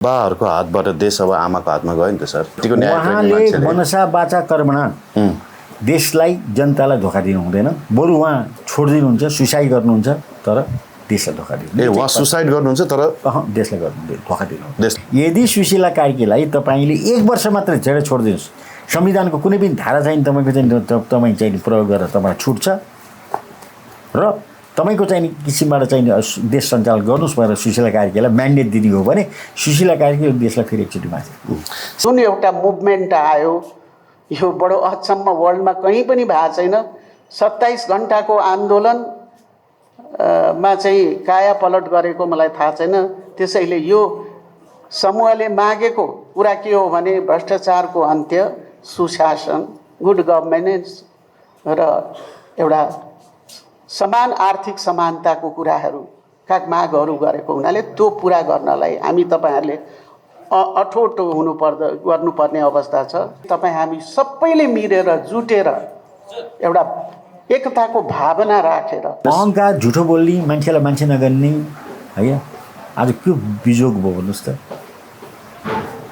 बाहरूको हातबाट देश अब आमाको हातमा गयो नि त सर। उहाँले मनसा वाचा कर्मणा देशलाई जनतालाई धोका दिनु हुँदैन, बरु उहाँ छोडिदिनुहुन्छ, सुसाइड गर्नुहुन्छ, तर देशलाई धोका दिनु। उहाँ सुसाइड गर्नुहुन्छ तर देशलाई धोका दिनु। यदि सुशीला कार्कीलाई तपाईँले 1 वर्ष मात्र झेडा छोडिदिनुहोस्, संविधानको कुनै पनि धारा चाहिँ तपाईँ चाहिँ प्रयोग गरेर तपाईँ छुट्छ र तपाईँको चाहिँ किसिमबाट चाहिँ देश सञ्चालन गर्नुहोस् भनेर सुशीला कार्कीलाई म्यान्डेट दिने हो भने सुशीला कार्की देशलाई फेरि एकचोटि माथि जुन एउटा मुभमेन्ट आयो, यो बडो अचम्म, वर्ल्डमा कहीँ पनि भएको छैन। 27 घन्टाको आन्दोलन मा चाहिँ काया पलट गरेको मलाई थाहा छैन। त्यसैले यो समूहले मागेको कुरा के हो भने भ्रष्टाचारको अन्त्य, सुशासन, गुड गभर्नेन्स र एउटा समान आर्थिक समानताको कुराहरूका मागहरू गरेको हुनाले त्यो पुरा गर्नलाई हामी तपाईँहरूले अठोट गर्नुपर्ने अवस्था छ। तपाईँ हामी सबैले मिलेर जुटेर एउटा एकताको भावना राखेर अहङ्कार, झुठो बोल्ने, मान्छेलाई मान्छे नगर्ने है, आज के बिजोग भयो भन्नुहोस् त।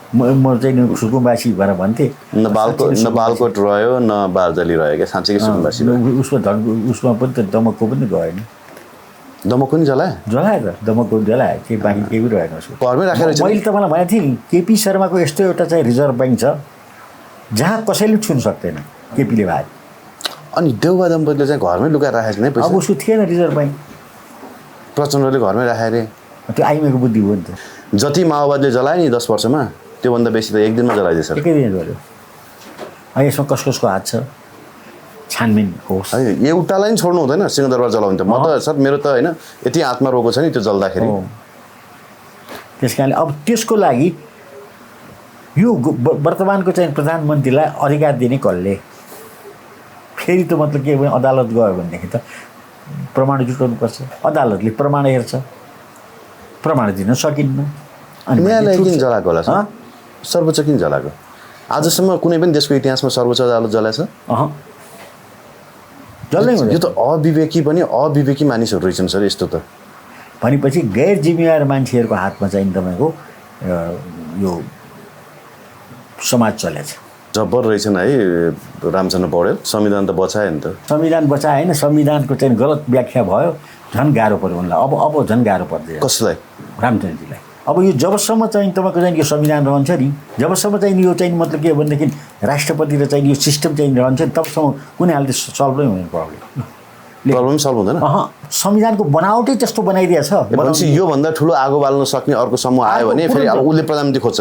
म चाहिँ सुकुम्बासी भनेर भन्थेँ, न बालकोट रह्यो न बारजली रह्यो क्या, साँच्चीकै सुकुम्बासी। उसमा पनि त दमकको पनि गएन। दमक पनि जलायो त, दमकको जलायो, केही बाँकी केही पनि रहेन उसको। घरमै राखेर मैले तपाईँलाई भनेको थिएँ नि, केपी शर्माको यस्तो एउटा चाहिँ रिजर्भ ब्याङ्क छ जहाँ कसैले छुन सक्दैन केपीले भाइ। अनि देउबा दम्पतिले चाहिँ घरमै लुकाएर राखेको नै पैसा। अब उसको थिएन रिजर्भ ब्याङ्क, प्रचण्डले घरमै राखे अरे। त्यो आइमाको बुद्धि हो नि त। जति माओवादीले जलायो नि 10 वर्षमा, त्योभन्दा बेसी त 1 दिनमा जलाइदिएछ। एकै दिन गऱ्यो। यसमा कसको हात छ, छानबिन होस्। एउटालाई नि छोड्नु हुँदैन सिंहदरबार जलाउनु त। म त सर मेरो त होइन यति हातमा रोको छ नि त्यो जल्दाखेरि। त्यस कारणले अब त्यसको लागि यो वर्तमानको चाहिँ प्रधानमन्त्रीलाई अधिकार दिने कसले? फेरि त मतलब के भने अदालत गयो भनेदेखि त प्रमाण जुटाउनुपर्छ, अदालतले प्रमाण हेर्छ, प्रमाण दिन सकिन्न। अनि न्यायालय किन जलाएको होला सर? सर्वोच्च किन जलाएको? आजसम्म कुनै पनि देशको इतिहासमा सर्वोच्च अदालत जलाएछ? जल्दै हुँदैन। यो त अविवेकी मानिसहरू रहेछन् सर यस्तो त। भनेपछि गैर जिम्मेवार मान्छेहरूको हातमा चाहिँ तपाईँको यो समाज चलेछ। जब्बर रहेछन् है रामचन्द्र पौडेल। संविधान त बचायो नि त। संविधान बचाए होइन, संविधानको चाहिँ गलत व्याख्या भयो, झन् गाह्रो पर्यो उनलाई। अब झन् गाह्रो पर्दैन। कसलाई? रामचन्द्रजीलाई। अब यो जबसम्म चाहिँ तपाईँको चाहिँ यो संविधान रहन्छ नि, जबसम्म चाहिँ यो चाहिँ मतलब के हो भनेदेखि राष्ट्रपति र चाहिँ यो सिस्टम चाहिँ रहन्छ नि, तबसम्म कुनै हालले सल्भ नै हुने प्रब्लम सल्भ हुँदैन। संविधानको बनावटै त्यस्तो बनाइदिएछ। योभन्दा ठुलो आगो बाल्न सक्ने अर्को समूह आयो भने फेरि अब उसले प्रधानमन्त्री खोज्छ।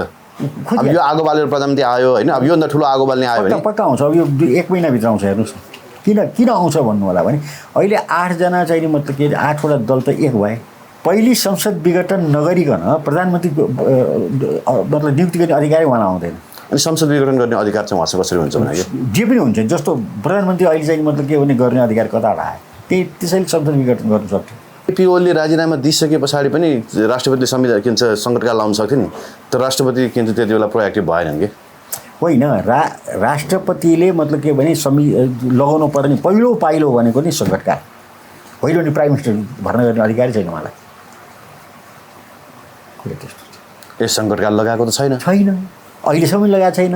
अब यो आगो बालेर प्रधानमन्त्री आयो होइन, अब योभन्दा ठुलो आगो बाल्ने आयो भने पक्का आउँछ। अब यो 1 महिनाभित्र आउँछ। हेर्नुहोस् किन आउँछ भन्नु होला भने अहिले 8 जना चाहिँ मतलब के 8वटा दल त एक भए। पहिले संसद विघटन नगरिकन प्रधानमन्त्री मतलब नियुक्ति गर्ने अधिकार उहाँलाई आउँदैन। अनि संसद विघटन गर्ने अधिकार चाहिँ उहाँसँग कसरी हुन्छ भने जे पनि हुन्छ। जस्तो प्रधानमन्त्री अहिले चाहिँ मतलब के भने गर्ने अधिकार कताबाट आयो, त्यसैले संसद विघटन गर्नु सक्छ। केपी ओलीले राजीनामा दिइसके पछाडि पनि राष्ट्रपतिले संविधान के भन्छ सङ्कटकाल लाउन सक्थ्यो नि, तर राष्ट्रपति के भन्छ त्यति बेला प्रोएक्टिभ भएनन् कि होइन। राष्ट्रपतिले मतलब के भने लगाउनु पर्ने पहिलो पाइलो भनेको नि सङ्कटकाल। पहिलो नि प्राइम मिनिस्टर भर्ना गर्ने अधिकार छैन उहाँलाई। यस सङ्कटकाल लगाएको त छैन, अहिलेसम्म लगाएको छैन।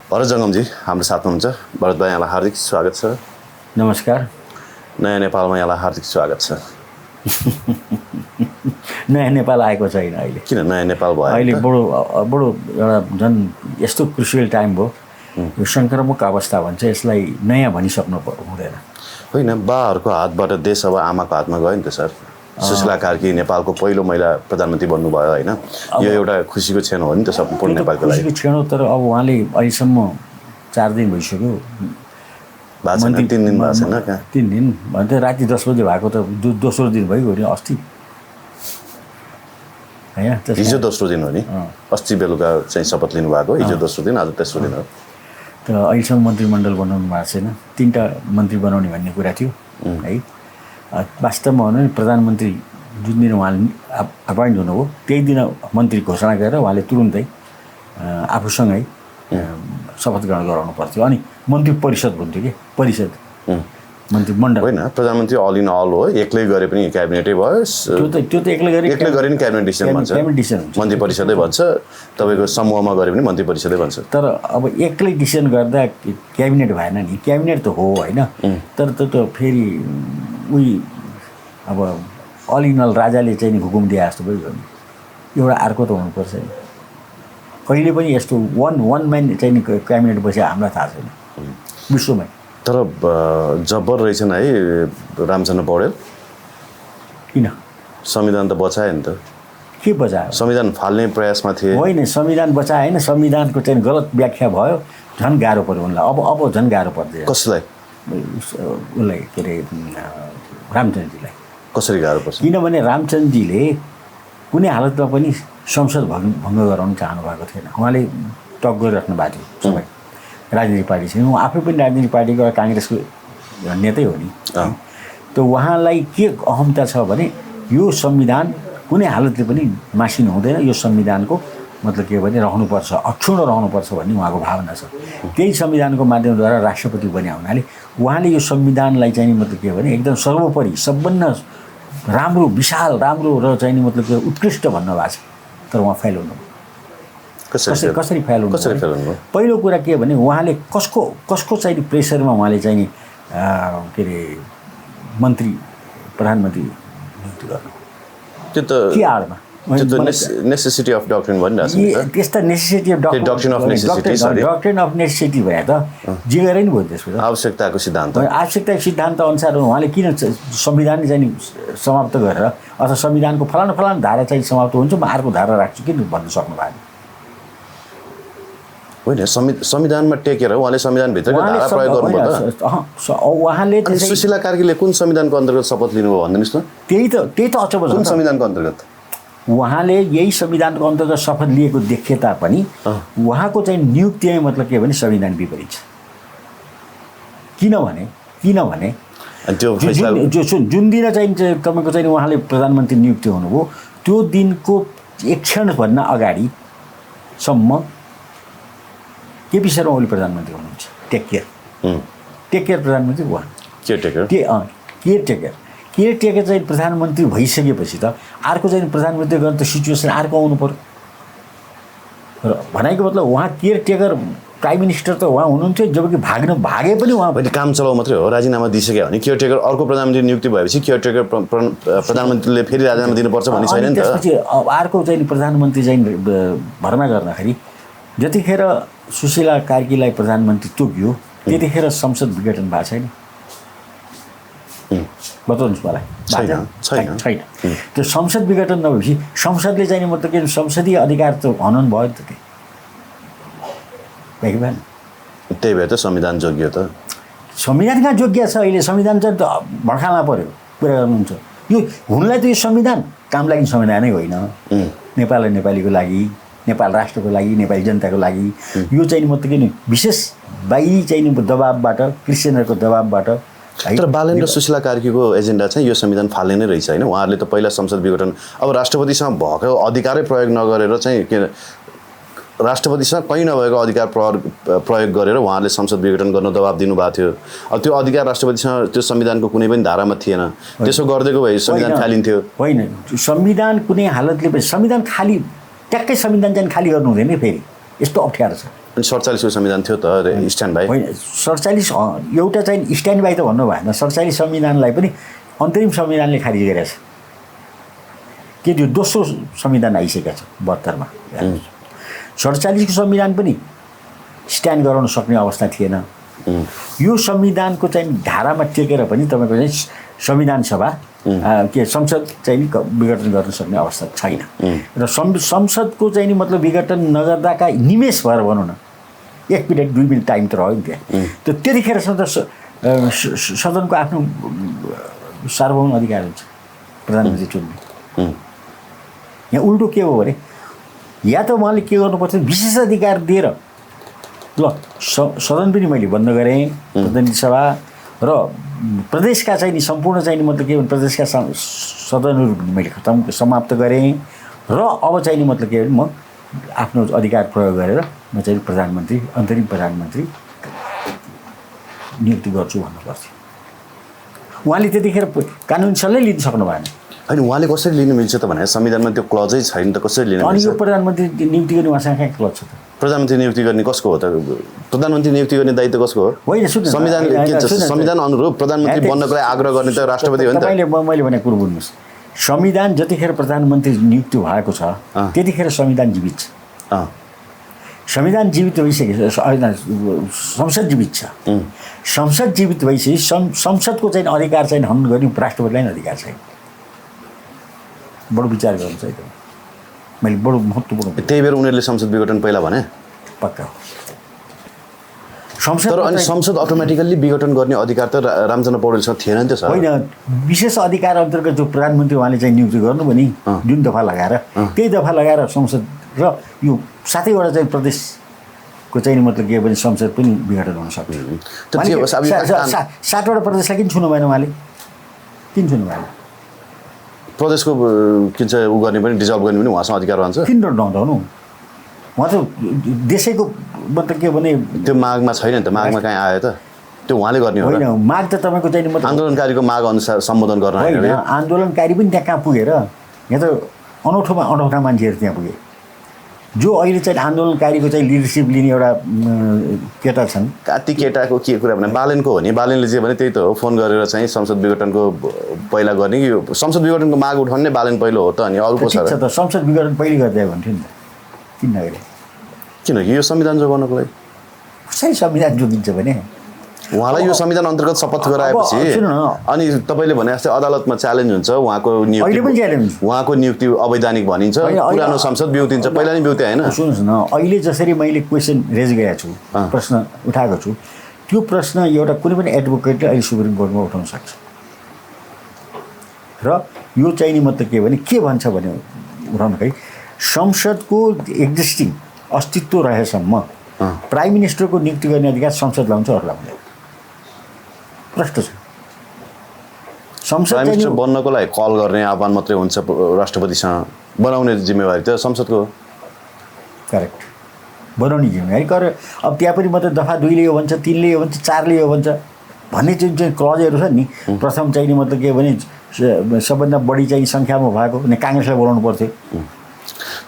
भरत जङ्गमजी हाम्रो साथमा हुनुहुन्छ। भरत भाइ यहाँलाई हार्दिक स्वागत छ। नमस्कार। नयाँ नेपालमा यहाँलाई हार्दिक स्वागत छ। नयाँ नेपाल आएको छैन अहिले। किन नयाँ नेपाल भयो? अहिले बडो एउटा झन् यस्तो क्रुसियल टाइम भयो, यो सङ्क्रामक अवस्था भन्छ, यसलाई नयाँ भनिसक्नु हुँदैन। होइन, बाहरूको हातबाट देश अब आमाको हातमा गयो नि त सर। सुशीला कार्की नेपालको पहिलो महिला प्रधानमन्त्री बन्नुभयो होइन। यो एउटा खुसीको क्षण हो नि त सम्पूर्ण नेपालको लागि। खुसीको क्षण हो, तर अब उहाँले अहिलेसम्म 4 दिन भइसक्यो। 3 दिन भएको छैन कहाँ? 3 दिन भन्थ्यो। राति 10 बजे भएको त दोस्रो दिन भइगयो नि अस्ति होइन। हिजो दोस्रो दिन हो नि, अस्ति बेलुका चाहिँ शपथ लिनुभएको, हिजो दोस्रो दिन, आज तेस्रो दिन हो। तर अहिलेसम्म मन्त्रीमण्डल बनाउनु भएको छैन। 3टा मन्त्री बनाउने भन्ने कुरा थियो है। वास्तवमा हो भने प्रधानमन्त्री जुन दिन उहाँले एपोइन्ट हुनुभयो त्यही दिन मन्त्री घोषणा गरेर उहाँले तुरुन्तै आफूसँगै शपथ ग्रहण गराउनु पर्थ्यो। अनि मन्त्री परिषद हुन्थ्यो कि परिषद मन्त्रीमण्डल होइन प्रधानमन्त्री अल इन अल हो एक्लै गरे पनि क्याबिनेटै भयो त्यो त एक्लै गरे नि क्याबिनेट डिसिजन भन्छ क्याबिनेट डिसिजन हुन्छ मन्त्री परिषदै भन्छ तपाईँको समूहमा गरे पनि मन्त्री परिषदै भन्छ तर अब एक्लै डिसिजन गर्दा क्याबिनेट भएन नि क्याबिनेट त हो होइन तर त्यो फेरि उही अब अल इन अल राजाले चाहिँ नि हुकुम दिए जस्तो भयो एउटा अर्को त हुनुपर्छ नि कहिले पनि यस्तो वान म्यान चाहिँ नि क्याबिनेट बसे हामीलाई थाहा छैन विश्वमै तर जब्बर रहेछन् है रामचन्द्र पौडेल किन संविधान त बचाए नि त के बचायो संविधान फाल्ने प्रयासमा थिए होइन संविधान बचाए होइन संविधानको चाहिँ गलत व्याख्या भयो झन् गाह्रो पऱ्यो उनलाई अब झन् गाह्रो पर्छ कसलाई उसलाई के अरे रामचन्द्रजीलाई कसरी गाह्रो पर्छ किनभने रामचन्द्रजीले कुनै हालतमा पनि संसद भङ्ग गराउन चाहनु भएको थिएन उहाँले टक गरिराख्नु भएको थियो सबै राजनीतिक पार्टी छैन उहाँ आफै पनि राजनीतिक पार्टीको काङ्ग्रेसको नेतै हो नि त उहाँलाई के अहमता छ भने यो संविधान कुनै हालतले पनि मासिनु हुँदैन यो संविधानको मतलब के भने रहनुपर्छ अक्षुण्ण रहनुपर्छ भन्ने उहाँको भावना छ त्यही संविधानको माध्यमद्वारा राष्ट्रपति बन्या हुनाले उहाँले यो संविधानलाई चाहिँ मतलब के भने एकदम सर्वोपरि सबभन्दा राम्रो विशाल राम्रो र चाहिँ मतलब के उत्कृष्ट भन्नुभएको छ तर उहाँ फेल हुनु कसरी फेल हुनु पहिलो कुरा के भने उहाँले कसको चाहिँ प्रेसरमा उहाँले चाहिँ के अरे मन्त्री प्रधानमन्त्री नियुक्ति गर्नु त्यो त के आडमा नेसेसिटी अफ डक्ट्रिन भनिरहेको छ त्यस्ता necessity of doctrine of necessity भए त जे गरे नि भयो त्यसको आवश्यकताको सिद्धान्त सिद्धान्त अनुसार उहाँले किन संविधान चाहिँ समाप्त गरेर अथवा संविधानको फलाना धारा चाहिँ समाप्त हुन्छ म अर्को धारा राख्छु किन भन्न सक्नु भएको होइन संविधानमा टेकेर उहाँले संविधानभित्रको धारा प्रयोग गर्नुभयो उहाँले सुशीला कार्कीले कुन संविधानको अन्तर्गत शपथ लिनुभयो भन्दिनुहोस् न त्यही त अचम्म छ कुन संविधानको अन्तर्गत उहाँले यही संविधानको अन्तर्गत शपथ लिएको देखे तापनि उहाँको चाहिँ नियुक्ति मतलब के भने संविधान विपरीत छ किनभने जुन दिन चाहिँ तपाईँको चाहिँ उहाँले प्रधानमन्त्री नियुक्ति हुनुभयो त्यो दिनको एक क्षणभन्दा अगाडिसम्म केपी शर्मा ओली प्रधानमन्त्री हुनुहुन्छ टेक केयर प्रधानमन्त्री उहाँ केयर चाहिँ प्रधानमन्त्री भइसकेपछि त अर्को चाहिँ प्रधानमन्त्री गर्न त सिचुएसन अर्को आउनु पर्यो र भनाइको मतलब उहाँ केयर प्राइम मिनिस्टर त उहाँ हुनुहुन्थ्यो जबकि भागे पनि उहाँ पनि काम चलाउ मात्रै हो राजीनामा दिइसक्यो भने केयर अर्को प्रधानमन्त्री नियुक्ति भएपछि केयर प्रधानमन्त्रीले फेरि राजीनामा दिनुपर्छ भन्ने छैन नि त त्यसपछि अर्को चाहिँ प्रधानमन्त्री चाहिँ भर्ना गर्दाखेरि जतिखेर सुशीला कार्कीलाई प्रधानमन्त्री तोकियो त्यतिखेर संसद विघटन भएको छैन बताउनुहोस् मलाई छैन त्यो संसद विघटन नभएपछि संसदले चाहिँ मतलब के संसदीय अधिकार त हनन भयो त भएन त्यही भएर त संविधान जोग्य त संविधान कहाँ जोग्य छ अहिले संविधान चाहिँ भड्काल्न पर्यो कुरा गर्नुहुन्छ यो हुनलाई त यो संविधान काम लागि संविधानै होइन नेपाल र नेपालीको लागि नेपाल राष्ट्रको लागि नेपाली जनताको लागि यो चाहिँ मतलब के विशेष बाहिरी चाहिँ दबाबबाट क्रिस्चियनहरूको दबाबबाट तर बालेन्द्र सुशीला कार्कीको एजेन्डा चाहिँ यो संविधान फाल्ने नै रहेछ होइन उहाँहरूले त पहिला संसद विघटन अब राष्ट्रपतिसँग भएको अधिकारै प्रयोग नगरेर चाहिँ के राष्ट्रपतिसँग कहीँ नभएको अधिकार प्रयोग गरेर उहाँहरूले संसद विघटन गर्न दबाब दिनुभएको थियो अब त्यो अधिकार राष्ट्रपतिसँग त्यो संविधानको कुनै पनि धारामा थिएन त्यसो गरिदिएको भए संविधान फालिन्थ्यो होइन संविधान कुनै हालतले पनि संविधान खाली ट्याक्कै संविधान चाहिँ खाली गर्नु हुँदैन फेरि यस्तो अप्ठ्यारो छ अनि 47को संविधान थियो त स्ट्यान्ड बाई होइन 47 एउटा चाहिँ स्ट्यान्ड बाई त भन्नु भएन 47 संविधानलाई पनि अन्तरिम संविधानले खारिज गरेको छ के त्यो दोस्रो संविधान आइसकेको छ 72मा 47को संविधान पनि स्ट्यान्ड गराउन सक्ने अवस्था थिएन यो संविधानको चाहिँ धारामा टेकेर पनि तपाईँको चाहिँ संविधान सभा के संसद चाहिँ विघटन गर्न सक्ने अवस्था छैन र संसदको चाहिँ मतलब विघटन नगर्दाका निमेष भएर भनौँ न 1 मिनट 2 मिनट टाइम त रह्यो नि त्यहाँ त त्यतिखेर सदनको आफ्नो सार्वभौम अधिकार हुन्छ प्रधानमन्त्री चुन्ने यहाँ उल्टो के हो भने या त उहाँले के गर्नुपर्छ विशेषाधिकार दिएर ल सदन पनि मैले बन्द गरेँ प्रतिनिधि सभा र प्रदेशका चाहिँ नि सम्पूर्ण चाहिँ मतलब के भने प्रदेशका सदनहरू मैले समाप्त गरेँ र अब चाहिँ नि मतलब के भने म आफ्नो अधिकार प्रयोग गरेर म चाहिँ प्रधानमन्त्री अन्तरिम प्रधानमन्त्री नियुक्ति गर्छु भन्नुपर्छ उहाँले त्यतिखेर कानुन सल्लाह लिन सक्नु भएन। होइन उहाँले कसरी लिनु मिल्छ त भने संविधानमा त्यो क्लजै छैन त कसरी लिनु अनि मिल्छ? यो प्रधानमन्त्री नियुक्ति गर्ने उहाँसँग कहाँ क्लज छ त? प्रधानमन्त्री नियुक्ति गर्ने कसको हो त? प्रधानमन्त्री नियुक्ति गर्ने दायित्व कसको हो? होइन सुन्नु, संविधान के छ? संविधान अनुरूप प्रधानमन्त्री बन्नको लागि आग्रह गर्ने त राष्ट्रपति हो नि त। तपाईँले मैले भनेको कुरो बुझ्नुहोस्, संविधान जतिखेर प्रधानमन्त्री नियुक्ति भएको छ त्यतिखेर संविधान जीवित छ। संविधान जीवित भइसकेको संसद जीवित छ। संसद जीवित भइसकेपछि संसदको चाहिँ अधिकार चाहिँ हनन गर्ने राष्ट्रपतिलाई नै अधिकार छैन। बडो विचार गर्नु चाहिँ मैले बडो महत्त्वपूर्ण। त्यही भएर उनीहरूले संसद विघटन पहिला भने पक्का संसद। तर अनि संसद अटोमेटिकल्ली विघटन गर्ने अधिकार त रामचन्द्र पौडेलसँग थिएन नि त सर। होइन, विशेष अधिकार अन्तर्गत जो प्रधानमन्त्री उहाँले चाहिँ नियुक्ति गर्नुभयो नि जुन दफा लगाएर, त्यही दफा लगाएर संसद र यो 7वटा चाहिँ प्रदेशको चाहिँ मतलब के भने संसद पनि विघटन हुन सक्छ। 7वटा प्रदेशलाई किन छुनु भएन उहाँले? किन छुनु भएन? प्रदेशको किन चाहिँ उ गर्ने पनि डिजल्भ गर्ने पनि उहाँसँग अधिकार रहन्छ। किन नहुनु? उहाँ त देशैको मतलब के भने त्यो मागमा छैन नि त। मागमा कहाँ आयो त? त्यो उहाँले गर्ने हो र? होइन, माग त तपाईँको चाहिँ मतलब आन्दोलनकारीको माग अनुसार सम्बोधन गर्न होइन। आन्दोलनकारी पनि त्यहाँ कहाँ पुगेर, यहाँ त अनौठा मान्छेहरू त्यहाँ पुगे। जो अहिले चाहिँ आन्दोलनकारीको चाहिँ लिडरसिप लिने एउटा केटा छन्। ती केटाको के कुरा भने बालेनको हो नि। बालेनले जे भने त्यही त हो। फोन गरेर चाहिँ संसद विघटनको पहिला गर्ने कि संसद विघटनको माग उठाउने बालेन पहिलो हो त। अनि अरू को छ त? संसद विघटन पहिले गर्दै भन्थ्यो नि त, किन नगरे? किनकि यो संविधान जोगाउनको लागि। कसरी संविधान जोगिन्छ भने उहाँलाई यो संविधान अन्तर्गत शपथ गराएपछि अनि तपाईँले भने जस्तै अदालतमा च्यालेन्ज हुन्छ उहाँको नियुक्ति। उहाँको नियुक्ति अवैधानिक भनिन्छ। पुरानो संसद बिउतिन्छ। पहिला नै बिउते होइन? सुन्नुहोस् न, अहिले जसरी मैले क्वेसन रेज गरेको छु, प्रश्न उठाएको छु, त्यो प्रश्न एउटा कुनै पनि एडभोकेटले अहिले सुप्रिम कोर्टमा उठाउन सक्छ। र यो चाहिँ नि मतलब के भने के भन्छ भने उठाउनु खै, संसदको एक्जिस्टिङ अस्तित्व रहेसम्म प्राइम मिनिस्टरको नियुक्ति गर्ने अधिकार संसदलाई हुन्छ, अरूलाई हुँदैन। प्रश्न छ। प्राइम मिनिस्टर बन्नको लागि कल गर्ने आह्वान मात्रै हुन्छ राष्ट्रपतिसँग। बनाउने जिम्मेवारी त संसदको हो। करेक्ट, बनाउने जिम्मेवारी कर। अब त्यहाँ पनि मात्रै दफा 2ले यो भन्छ, 3ले यो भन्छ, 4ले यो भन्छ भन्ने चाहिँ क्लजहरू छ नि। प्रथम चाहिँ नि मतलब के भने सबभन्दा बढी चाहिँ सङ्ख्यामा भएको भने काङ्ग्रेसलाई बोलाउनु पर्थ्यो।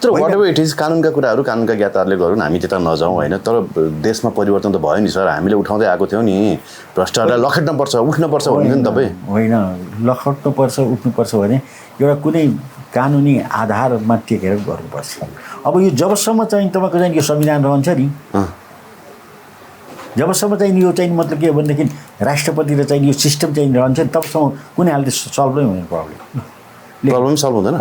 तर वाट एभर इट इज कानुनका कुराहरू कानुनका ज्ञाताहरूले गरून्, हामी त्यता नजाउँ होइन। तर देशमा परिवर्तन त भयो नि सर। हामीले उठाउँदै आएको थियौँ नि, भ्रष्टाचारलाई लखेट्नुपर्छ, उठ्नुपर्छ भन्नुहुन्थ्यो नि तपाईँ। होइन, लखेट्नुपर्छ उठ्नुपर्छ भने एउटा कुनै कानुनी आधारमा टेकेर गर्नुपर्छ। अब यो जबसम्म चाहिँ तपाईँको चाहिँ यो संविधान रहन्छ नि, जबसम्म चाहिँ यो चाहिँ मतलब के भनेदेखि राष्ट्रपति र चाहिँ यो सिस्टम चाहिँ रहन्छ नि, तबसम्म कुनै हालले सल्भ नै हुने प्रब्लम सल्भ हुँदैन।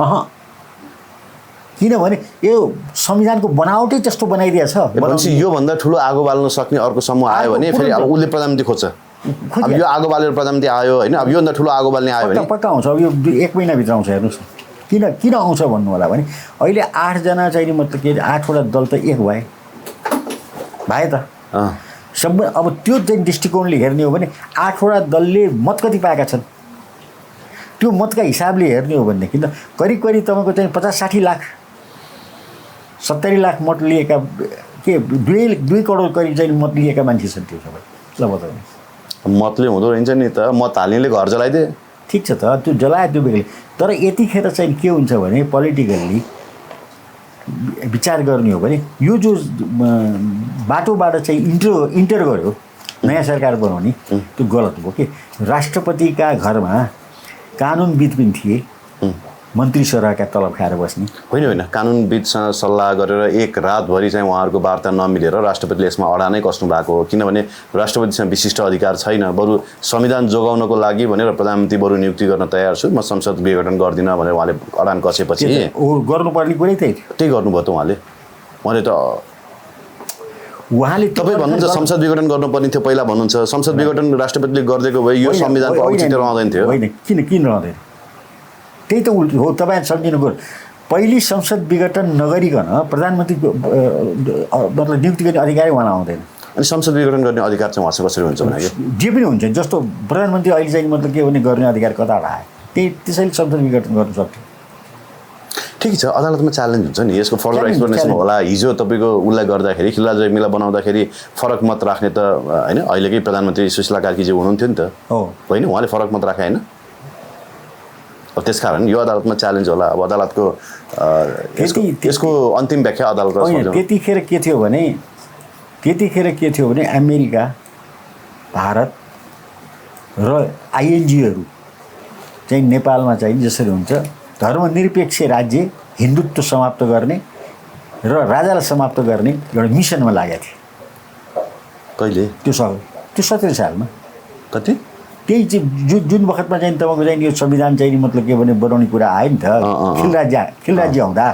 किनभने यो संविधानको बनावटै त्यस्तो बनाइदिएछ। योभन्दा ठुलो आगो बाल्न सक्ने अर्को समूह आयो भने फेरि अब उसले प्रधानमन्त्री खोज्छ। अब यो आगो बालेर प्रधानमन्त्री आयो होइन, अब योभन्दा ठुलो आगो बाल्ने आयो भने पक्का आउँछ। अब यो 1 महिनाभित्र आउँछ। हेर्नुहोस् किन आउँछ भन्नु होला भने अहिले 8 जना चाहिँ मतलब के 8वटा दल त एक भए त सबै। अब त्यो चाहिँ दृष्टिकोणले हेर्ने हो भने 8वटा दलले मत कति पाएका छन्, त्यो मतका हिसाबले हेर्ने हो भनेदेखि त करिब तपाईँको चाहिँ 50-60 लाख 70 लाख मत लिएका के 2 करोड करिब चाहिँ मत लिएका मान्छे छन् त्यो सबै। ल बताउनु, मतले हुँदो रहेछ नि त। मत हाल्नेले घर जलाइदिए, ठिक छ त, त्यो जलायो त्यो बेग्लै। तर यतिखेर चाहिँ के हुन्छ भने पोलिटिकल्ली विचार गर्ने हो भने यो जो बाटोबाट चाहिँ इन्टर गर्यो नयाँ सरकार बनाउने, त्यो गलत भयो कि। राष्ट्रपतिका घरमा कानुनविद पनि थिए, मन्त्री सरहका तलब खाएर बस्ने होइन। कानुनविदसँग सल्लाह गरेर एक रातभरि चाहिँ उहाँहरूको वार्ता नमिलेर राष्ट्रपतिले यसमा अडानै कस्नु भएको हो। किनभने राष्ट्रपतिसँग विशिष्ट अधिकार छैन। बरु संविधान जोगाउनको लागि भनेर प्रधानमन्त्री बरु नियुक्ति गर्न तयार छु, म संसद विघटन गर्दिनँ भनेर उहाँले अडान कसेपछि गर्नुपर्ने कुरै त्यही गर्नुभयो त उहाँले त। उहाँले तपाईँ भन्नुहुन्छ संसद विघटन गर्नुपर्ने थियो पहिला भन्नुहुन्छ। संसद विघटन राष्ट्रपतिले गरिदिएको भए यो संविधानको औचित्य रहँदैन थियो। होइन, किन रहँदैन? त्यही त उल्टो हो। तपाईँ सम्झिनुहोस्, पहिले संसद विघटन नगरिकन प्रधानमन्त्री मतलब नियुक्ति गर्ने अधिकारै उहाँलाई आउँदैन। अनि संसद विघटन गर्ने अधिकार चाहिँ उहाँसँग कसरी हुन्छ भने जे पनि हुन्छ। जस्तो प्रधानमन्त्री अहिले चाहिँ मतलब के भने गर्ने अधिकार कताबाट आयो, त्यसैले संसद विघटन गर्न सक्थ्यो। ठिक छ अदालतमा च्यालेन्ज हुन्छ नि यसको फर्दर च्यालेन्ज, एक्सप्लेनेसन च्यालेन्ज। होला हिजो तपाईँको उसलाई गर्दाखेरि खिलराज रेग्मीलाई बनाउँदाखेरि फरक मत राख्ने त होइन अहिलेकै प्रधानमन्त्री सुशीला कार्कीजी हुनुहुन्थ्यो नि त हो होइन उहाँले फरक मत राखे होइन अब त्यसकारण यो अदालतमा च्यालेन्ज होला अब अदालतको यसको अन्तिम व्याख्या अदालतमा होइन सोच्नु। त्यतिखेर के थियो भने अमेरिका भारत र आइएनजीहरू चाहिँ नेपालमा चाहिँ जसरी हुन्छ धर्मनिरपेक्ष राज्य हिन्दुत्व समाप्त गर्ने र राजालाई समाप्त गर्ने एउटा मिसनमा लागेका थिए कहिले त्यो 70 सालमा कति त्यही चाहिँ जुन वखतमा चाहिँ तपाईँको चाहिँ यो संविधान चाहिँ मतलब के भने बनाउने कुरा आयो नि त खिलराज्य आउँदा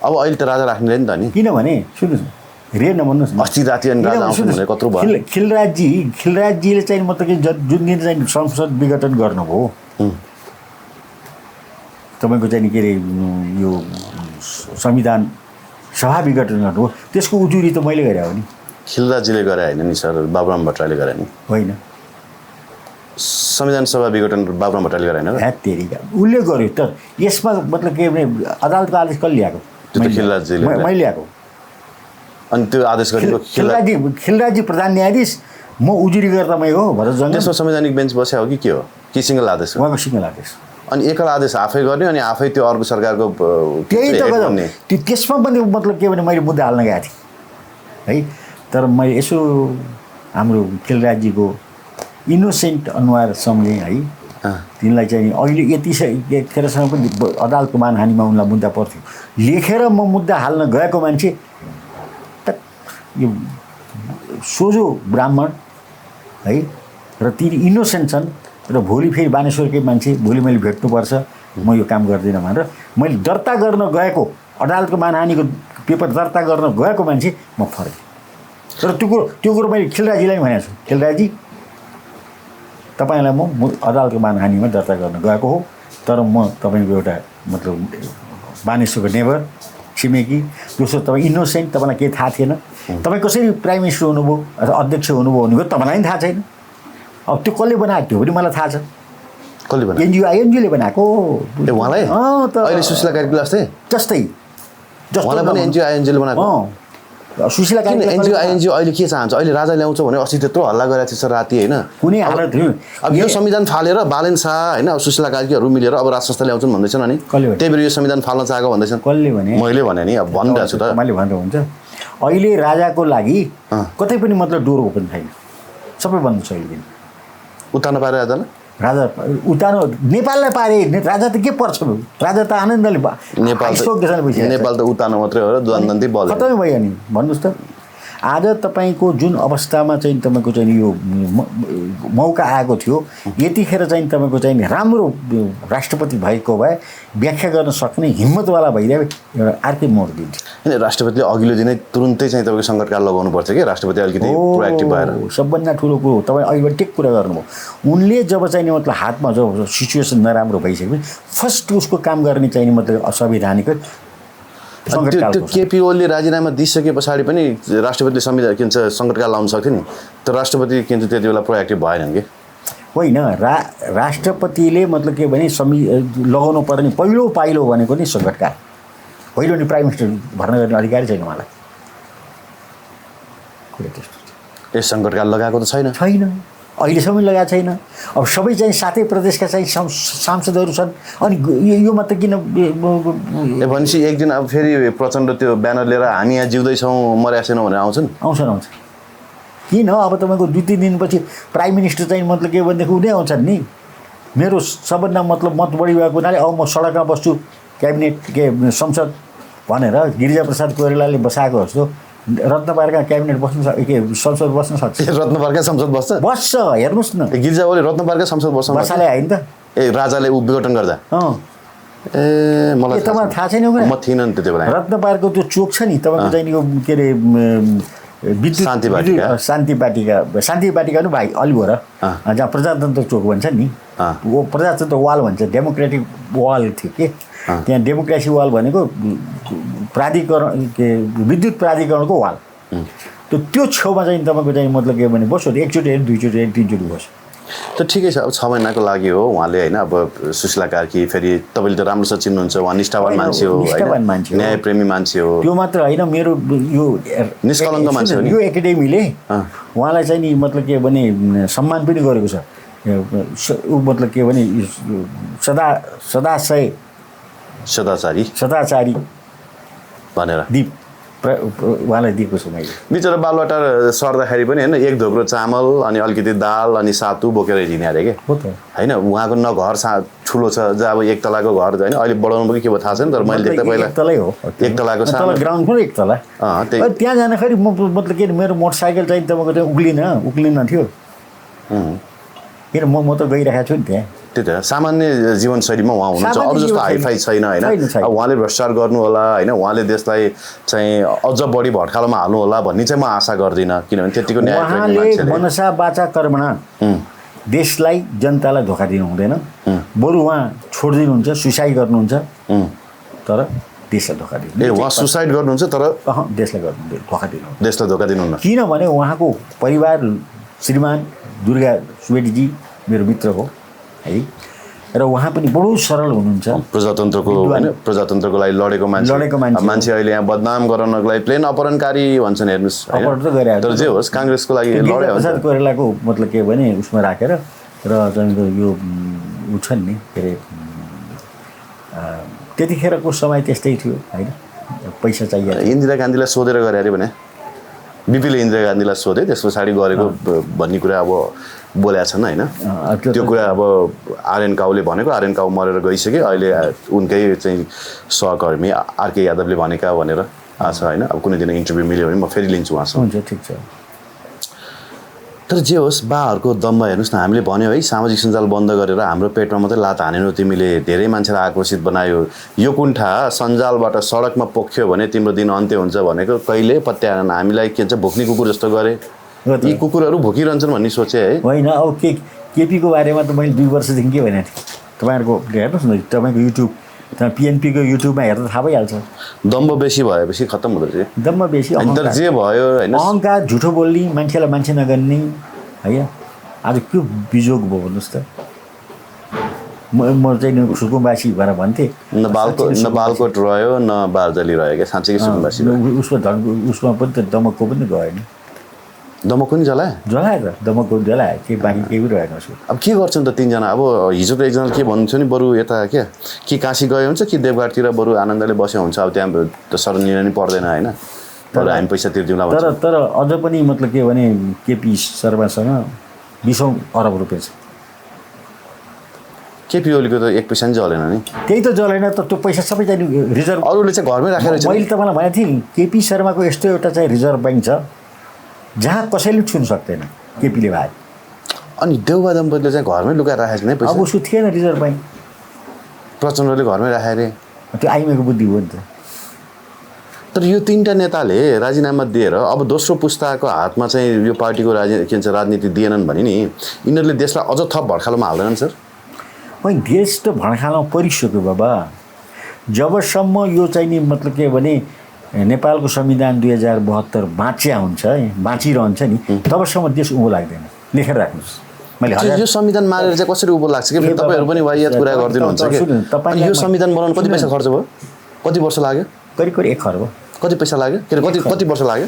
अब अहिले त राजा राख्ने नि त नि किनभने सुन्नुहोस् न रे नभन्नुहोस् न अस्ति राति अनि राजा आउँछ भने कत्रो भयो खिलराज्यले चाहिँ मतलब कि जुन दिन चाहिँ संसद विघटन गर्नुभयो तपाईँको चाहिँ के अरे यो संविधान सभा विघटन गर्नुभयो त्यसको उजुरी त मैले गरे हो नि खिलराजीले गरे होइन नि सर बाबुराम भट्टराईले गरे नि होइन संविधान सभा विघटन बाबुराम भट्टराईले गरे होइन ह्यात तेरिका उसले गर्यो त यसमा मतलब के भने अदालतको आदेश कसले ल्याएको त्यो त खिलराजीले मैले ल्याएको अनि त्यो आदेश गरेको खिलराजी प्रधान न्यायाधीश म उजुरी गर्दा मै हो भरतजङ्ग त्यसमा संवैधानिक बेन्च बस्या हो कि हो कि सिङ्गल आदेश हो उहाँको सिङ्गल आदेश अनि एकल आदेश आफै गर्ने अनि आफै त्यो अर्को सरकारको त्यही त गर्ने त्यसमा पनि मतलब के भने मैले मुद्दा हाल्न गएको थिएँ है तर मैले यसो हाम्रो खिलराजीको इनोसेन्ट अनुहार सम्झेँ है तिनलाई चाहिँ अहिले यतिखेरसम्म पनि अदालतको मानहानीमा उनलाई मुद्दा पर्थ्यो लेखेर म मुद्दा हाल्न गएको मान्छे यो सोझो ब्राह्मण है र तिनी इनोसेन्ट छन् र भोलि फेरि बानेश्वरकै मान्छे भोलि मैले भेट्नुपर्छ म यो काम गर्दिनँ भनेर मैले दर्ता गर्न गएको अदालतको मानहानीको पेपर दर्ता गर्न गएको मान्छे म फर्केँ तर त्यो कुरो मैले खिलराजीलाई भनेको छु खिलराजी तपाईँलाई म अदालतको मानहानीमा दर्ता गर्न गएको हो तर म तपाईँको एउटा मतलब बानेश्वरको नेबर छिमेकी दोस्रो तपाईँ इनोसेन्ट तपाईँलाई केही थाहा थिएन तपाईँ कसरी प्राइम मिनिस्टर हुनुभयो अथवा अध्यक्ष हुनुभयो भनेको तपाईँलाई पनि थाहा छैन अब त्यो कसले बनाएको त्यो पनि मलाई थाहा छ कसले बनाएको आइएनजीले बनाएको उहाँलाई अहिले सुशीला कार्की जस्तै उहाँलाई पनि आइएनजीले बनाएको सुशीला किन आइएनजी अहिले के चाहन्छ अहिले राजा ल्याउँछ भने अस्ति त्यत्रो हल्ला गरेको थिएछ राति होइन कुनै हालत अब यो संविधान फालेर बालेन शाह होइन अब सुशीला कार्कीहरू मिलेर अब राज संस्था ल्याउँछन् भन्दैछन् अनि त्यही भएर यो संविधान फाल्न चाहेको भन्दैछन् कसले भने मैले भने नि अब भनिरहेको छु त मैले भनेर हुन्छ अहिले राजाको लागि कतै पनि मतलब डोर ओपन छैन सबै बन्द छ अहिले उतार्न पारे राजालाई राजा उतार्नु नेपाललाई पारे राजा त के पर्छ राजा त आनन्दले नेपाल त उतार्नु मात्रै हो र द्वन्द्वन्ती बल खतमै भयो नि भन्नुहोस् त आज तपाईँको जुन अवस्थामा चाहिँ तपाईँको चाहिँ यो मौका आएको थियो यतिखेर चाहिँ तपाईँको चाहिँ राम्रो राष्ट्रपति भएको भए व्याख्या गर्न सक्ने हिम्मतवाला भइरहे एउटा अर्कै मोड दिन्थ्यो होइन राष्ट्रपतिले अघिल्लो दिनै तुरुन्तै चाहिँ तपाईँको सङ्कटकाल लगाउनु पर्छ कि राष्ट्रपति अलिकति प्रोएक्टिभ भएर सबभन्दा ठुलो कुरो तपाईँ अहिले ठिक कुरा गर्नुभयो उनले जब चाहिँ मतलब हातमा जब सिचुएसन नराम्रो भइसक्यो फर्स्ट उसको काम गर्ने चाहिँ मतलब असंवैधानिक त्यो केपी ओलीले राजीनामा दिइसके पछाडि पनि राष्ट्रपतिले संविधान के भन्छ सङ्कटकाल लाउन सक्थ्यो नि तर राष्ट्रपति के भन्छ त्यति बेला प्रोएक्टिभ भएनन् कि होइन राष्ट्रपतिले मतलब के भने लगाउनु पर्ने पहिलो पाइलो भनेको नि सङ्कटकाल पहिलो नि प्राइम मिनिस्टर भर्ना गर्ने अधिकारी छैन उहाँलाई कुरा त्यस्तो यस सङ्कटकाल लगाएको त छैन अहिलेसम्म लगाएको छैन अब सबै चाहिँ 7 प्रदेशका चाहिँ सांसदहरू छन् अनि यो मात्र किन भनेपछि एक दिन अब फेरि प्रचण्ड त्यो ब्यानर लिएर हामी यहाँ जिउँदैछौँ मर्या छैनौँ भनेर आउँछन् किन अब तपाईँको 2-3 दिनपछि प्राइम मिनिस्टर चाहिँ मतलब के भनेदेखि उनी आउँछन् नि मेरो सबभन्दा मतलब मत बढी भएको हुनाले अब म सडकमा बस्छु क्याबिनेट के संसद भनेर गिरिजाप्रसाद कोइरालाले बसाएको जस्तो रत्नपारका क्याबिनेट बस्नु के संसद बस्न सक्छ रत्नपारका संसद बस्छ हेर्नुहोस् न गिरिजा ओली रत्नपारका संसद बसाले होइन त ए राजाले विघटन गर्दा ए मलाई तपाईँलाई थाहा छैन म थिइनँ नि त्यति बेला रत्नपारको त्यो चोक छ नि तपाईँको चाहिँ यो के अरे विद्युत शान्ति बाटिका पनि भाइ अलि भएर जहाँ प्रजातन्त्र चोक भन्छ नि वो प्रजातन्त्र वाल भन्छ डेमोक्रेटिक वाल थियो कि त्यहाँ डेमोक्रेसी वाल भनेको प्राधिकरण के विद्युत प्राधिकरणको वाल त्यो छेउमा चाहिँ तपाईँको चाहिँ मतलब के भने बस्यो एकचोटि हेर्नु दुईचोटि हेर्नु 3चोटि बस्यो त ठिकै छ अब 6 महिनाको लागि हो उहाँले होइन अब सुशीला कार्की फेरि तपाईँले त राम्रोसँग चिन्नुहुन्छ उहाँ निष्ठावान मान्छे हो होइन न्यायप्रेमी मान्छे हो त्यो मात्र होइन मेरो यो निष्कलङ्क मान्छे हो नि यो एकाडेमीले उहाँलाई चाहिँ नि मतलब के भने सम्मान पनि गरेको छ ऊ मतलब के भने सदाचारी भनेर उहाँलाई दिएको छु मैले बिचरा बालवाटार सर्दाखेरि पनि होइन एक धोक्रो चामल अनि अलिकति दाल अनि सातु बोकेर हिँड्ने अरे के हो त होइन उहाँको न घर ठुलो छ जहाँ अब एक तलाको घर होइन अहिले बढाउनु पनि के भयो थाहा छैन तर मैले देख्दा पहिला एक तलै हो एक तलाको सानो ग्राउन्ड पनि एक तला त्यहाँ जाँदाखेरि मतलब के मेरो मोटरसाइकल चाहिँ तपाईँको त्यो उक्लिन थियो किन म त गइरहेको छु नि त्यहाँ त्यही त सामान्य जीवनशैलीमा उहाँ हुनुहुन्छ अरू जस्तो हाइफाई छैन होइन अब उहाँले भ्रष्टाचार गर्नु होला होइन उहाँले देशलाई चाहिँ अझ बढी भड्कालोमा हाल्नु होला भन्ने चाहिँ म आशा गर्दिनँ किनभने त्यतिको न्याय मनसा वाचा कर्मणा देशलाई जनतालाई धोका दिनु हुँदैन बरु उहाँ छोडिदिनुहुन्छ सुसाइड गर्नुहुन्छ तर देशलाई धोका दिनु उहाँ सुसाइड गर्नुहुन्छ तर देशलाई धोका दिनु देशलाई धोका दिनुहुन्न किनभने उहाँको परिवार श्रीमान दुर्गा सुवेदीजी मेरो मित्र हो है र उहाँ पनि बडो सरल हुनुहुन्छ प्रजातन्त्रको लागि लडेको मान्छे अहिले यहाँ बदनाम गराउनको लागि प्लेन अपहरणकारी भन्छन् हेर्नुहोस् तर जे होस् काङ्ग्रेसको लागि लड्यो प्रसाद कोइरालाको मतलब के भने उसमा राखेर र तपाईँको यो उ छन् नि के अरे त्यतिखेरको समय त्यस्तै थियो होइन पैसा चाहियो इन्दिरा गान्धीलाई सोधेर गरे अरे भने बिपीले इन्दिरा गान्धीलाई सोधे त्यस पछाडि गरेको भन्ने कुरा अब बोलेका छन् होइन त्यो कुरा अब आरएन काउले भनेको आरएन काउ मरेर गइसक्यो अहिले उनकै चाहिँ सहकर्मी आरके यादवले भनेका भनेर आएको छ होइन अब कुनै दिन इन्टरभ्यू मिल्यो भने म फेरि लिन्छु उहाँसँग हुन्छ ठिक छ तर जे होस् बाहरूको दममा हेर्नुहोस् न हामीले भन्यो है सामाजिक सञ्जाल बन्द गरेर हाम्रो पेटमा मात्रै लात हानेनौ तिमीले धेरै मान्छेलाई आकर्षित बनायो यो कुण्ठा सञ्जालबाट सडकमा पोख्यो भने तिम्रो दिन अन्त्य हुन्छ भनेको कहिले पत्याएन हामीलाई के भन्छ भोक्ने कुकुर जस्तो गरे यी कुकुरहरू भोकिरहन्छन् भन्ने सोचे है होइन अब केपीको बारेमा त मैले 2 वर्षदेखि के भनेको थिएँ तपाईँहरूको हेर्नुहोस् न तपाईँको युट्युब पिएनपीको युट्युबमा हेर्दा थाहा भइहाल्छ दम्ब बेसी भएपछि खत्तम हुँदो रहेछ दम्ब बेसी तर जे भयो होइन अहङ्कार झुठो बोल्ने मान्छेलाई मान्छे नगर्ने है आज के बिजोग भयो भन्नुहोस् त म चाहिँ सुकुम्बासी भएर भन्थेँ न बालकोट रह्यो न बार्दली रह्यो क्या साँच्चै सुकुम्बासी उसमा पनि त दमकको पनि गयो नि दमक पनि जलायो त दमकको जलायो के बाँकी केही पनि रहेन उसको अब के गर्छन् त तिनजना अब हिजोको एकजना के भन्नुहुन्थ्यो नि बरु यता क्या कि काशी गयो हुन्छ कि देवघाटतिर बरु आनन्दले बस्यो हुन्छ अब त्यहाँ त शरण लिन नि पर्दैन होइन तर हामी पैसा तिर्दिउँला तर अझ पनि मतलब के भने केपी शर्मासँग 20 अरब रुपियाँ छ केपी ओलीको त 1 पैसा नि जलेन नि त्यही त जलेन त त्यो पैसा सबै चाहिँ रिजर्भ अरूले चाहिँ घरमै राखेर मैले तपाईँलाई भनेको थिएँ नि केपी शर्माको यस्तो एउटा चाहिँ रिजर्भ ब्याङ्क छ जहाँ कसैले छुन सक्दैन केपीले भाइ अनि देउबा दम्पतिले चाहिँ घरमै लुकाएर राखेको छ नि पैसा अब उसको थिएन रिजर्भ ब्याङ्क प्रचण्डले घरमै राखे अरे त्यो आइमाको बुद्धि हो नि त तर यो 3टा नेताले राजीनामा दिएर अब दोस्रो पुस्ताको हातमा चाहिँ यो पार्टीको के भन्छ राजनीति दिएनन् भने नि यिनीहरूले देशलाई अझ थप भड्कालोमा हाल्दैनन् सर होइन देश त भड्कालोमा परिसक्यो बाबा जबसम्म यो चाहिँ नि मतलब के भने नेपालको संविधान 2072 बाँचिया हुन्छ बाँचिरहन्छ नि तबसम्म देश उँभो लाग्दैन लेखेर राख्नुहोस् मैले यो संविधान मारेर चाहिँ कसरी उँभो लाग्छ कि तपाईँहरू पनि वाहियात कुरा गरिदिनुहुन्छ कि यो संविधान बनाउन कति पैसा खर्च भयो कति वर्ष लाग्यो करिब 1 खर्ब कति पैसा लाग्यो के कति वर्ष लाग्यो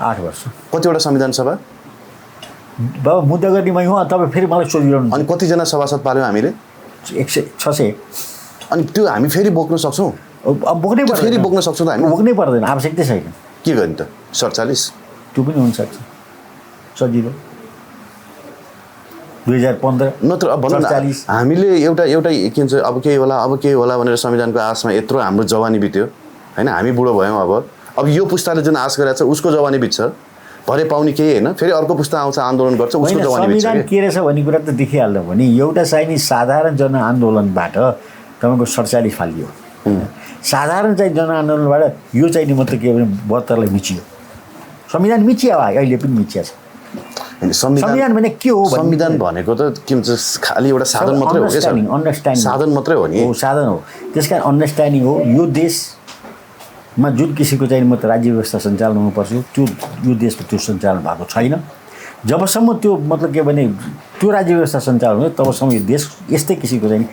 8 वर्ष कतिवटा संविधान सभा बाबा मुद्दा गर्ने मै हो तपाईँ फेरि मलाई सोधिरहनु अनि कतिजना सभासद पाल्यौँ हामीले 600 अनि त्यो हामी फेरि बोक्न सक्छौँ अब बोक्नै पर्दैन फेरि बोक्न सक्छौँ त हामी बोक्नै पर्दैन आवश्यकता छैन के गर्ने त 47 त्यो पनि हुनसक्छ सजिलो 2015 नत्र अब भनौँ न हामीले एउटा के भन्छ अब केही होला भनेर संविधानको आशमा यत्रो हाम्रो जवानी बित्यो होइन हामी बुढो भयौँ अब यो पुस्ताले जुन आश गरेको छ उसको जवानी बित्छ भरे पाउने केही होइन फेरि अर्को पुस्ता आउँछ आन्दोलन गर्छ उसको जवानी बित्छ संविधान के रहेछ भन्ने कुरा त देखिहाल्नु भने एउटा चाहिँ साधारण जनआन्दोलनबाट तपाईँको 47 फालियो साधारण चाहिँ जनआन्दोलनबाट यो चाहिँ नि मतलब के भने 72लाई मिचियो संविधान मिचियो अहिले पनि मिचिया छ संविधान भने के हो संविधान भनेको त के भन्छ खालि एउटा साधन मात्रै हो क्या अन्डरस्ट्यान्डिङ साधन मात्रै हो नि साधन हो त्यसकारण अन्डरस्ट्यान्डिङ हो यो देशमा जुन किसिमको चाहिँ म त राज्य व्यवस्था सञ्चालन हुनुपर्छ त्यो यो देशमा त्यो सञ्चालन भएको छैन जबसम्म त्यो मतलब के भने त्यो राज्य व्यवस्था सञ्चालन हुन्छ तबसम्म यो देश यस्तै किसिमको चाहिँ